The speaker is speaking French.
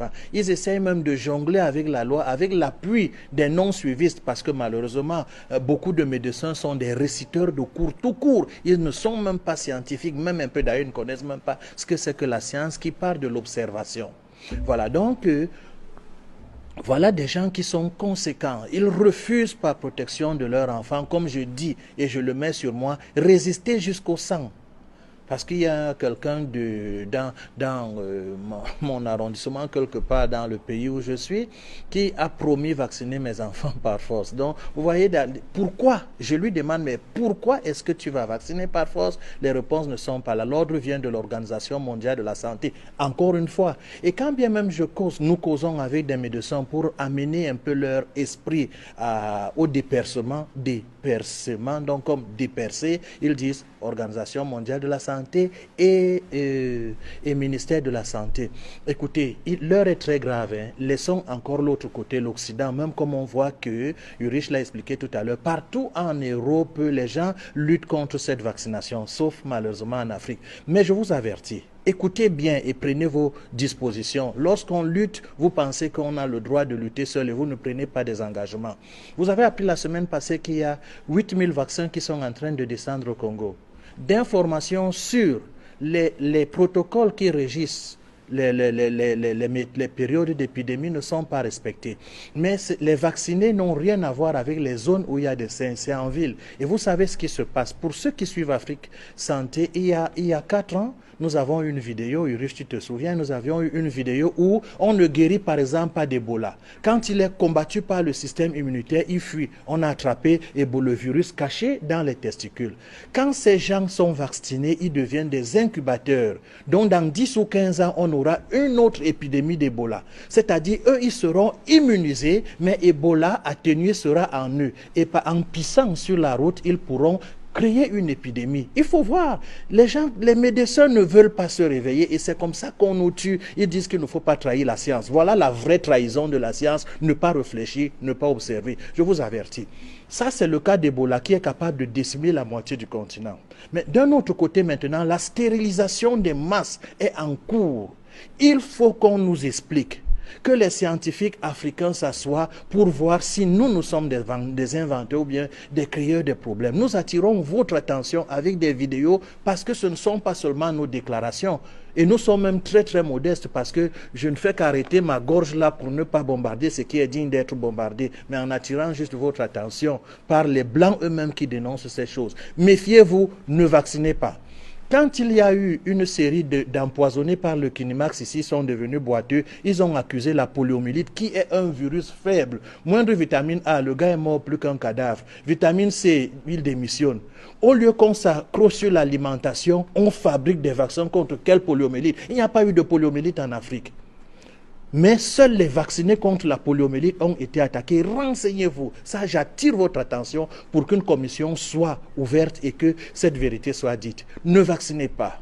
enfants. Ils essayent même de jongler avec la loi, avec l'appui des non-suivistes, parce que malheureusement, beaucoup de médecins sont des réciteurs de cours tout court. Ils ne sont même pas scientifiques, même un peu d'ailleurs, ils ne connaissent même pas ce que c'est que la science qui part de l'observation. Voilà, donc... voilà des gens qui sont conséquents. Ils refusent par protection de leur enfant, comme je dis et je le mets sur moi, résister jusqu'au sang. Parce qu'il y a quelqu'un dans mon arrondissement, quelque part dans le pays où je suis, qui a promis vacciner mes enfants par force. Donc, vous voyez, pourquoi? Je lui demande, mais pourquoi est-ce que tu vas vacciner par force? Les réponses ne sont pas là. L'ordre vient de l'Organisation mondiale de la santé. Encore une fois. Et quand bien même nous causons avec des médecins pour amener un peu leur esprit au dépercement, donc comme dépercer, ils disent Organisation mondiale de la santé et ministère de la santé. Écoutez, l'heure est très grave. Hein. Laissons encore l'autre côté, l'Occident, même comme on voit que, Ulrich l'a expliqué tout à l'heure, partout en Europe, les gens luttent contre cette vaccination, sauf malheureusement en Afrique. Mais je vous avertis, écoutez bien et prenez vos dispositions. Lorsqu'on lutte, vous pensez qu'on a le droit de lutter seul et vous ne prenez pas des engagements. Vous avez appris la semaine passée qu'il y a 8000 vaccins qui sont en train de descendre au Congo. D'informations sur les protocoles qui régissent les périodes d'épidémie ne sont pas respectées. Mais les vaccinés n'ont rien à voir avec les zones où il y a des c'est en ville. Et vous savez ce qui se passe. Pour ceux qui suivent Afrique Santé, il y a 4 ans, nous avons eu une vidéo, Ulrich, tu te souviens, nous avions eu une vidéo où on ne guérit par exemple pas d'Ebola. Quand il est combattu par le système immunitaire, il fuit. On a attrapé le virus caché dans les testicules. Quand ces gens sont vaccinés, ils deviennent des incubateurs. Donc dans 10 ou 15 ans, on aura une autre épidémie d'Ebola. C'est-à-dire, eux, ils seront immunisés, mais Ebola atténué sera en eux. Et en pissant sur la route, ils pourront créer une épidémie. Il faut voir, les médecins ne veulent pas se réveiller et c'est comme ça qu'on nous tue. Ils disent qu'il ne faut pas trahir la science. Voilà la vraie trahison de la science, ne pas réfléchir, ne pas observer. Je vous avertis. Ça, c'est le cas d'Ebola qui est capable de décimer la moitié du continent. Mais d'un autre côté maintenant, la stérilisation des masses est en cours. Il faut qu'on nous explique, que les scientifiques africains s'assoient pour voir si nous sommes des inventeurs ou bien des créateurs de problèmes. Nous attirons votre attention avec des vidéos parce que ce ne sont pas seulement nos déclarations. Et nous sommes même très très modestes parce que je ne fais qu'arrêter ma gorge là pour ne pas bombarder ce qui est digne d'être bombardé, mais en attirant juste votre attention par les Blancs eux-mêmes qui dénoncent ces choses. Méfiez-vous, ne vaccinez pas. Quand il y a eu une série d'empoisonnés par le Kinimax ici sont devenus boiteux, ils ont accusé la poliomyélite qui est un virus faible. Moindre vitamine A, le gars est mort plus qu'un cadavre. Vitamine C, il démissionne. Au lieu qu'on s'accroche sur l'alimentation, on fabrique des vaccins contre quelle poliomyélite? Il n'y a pas eu de poliomyélite en Afrique. Mais seuls les vaccinés contre la poliomyélite ont été attaqués. Renseignez-vous. Ça, j'attire votre attention pour qu'une commission soit ouverte et que cette vérité soit dite. Ne vaccinez pas.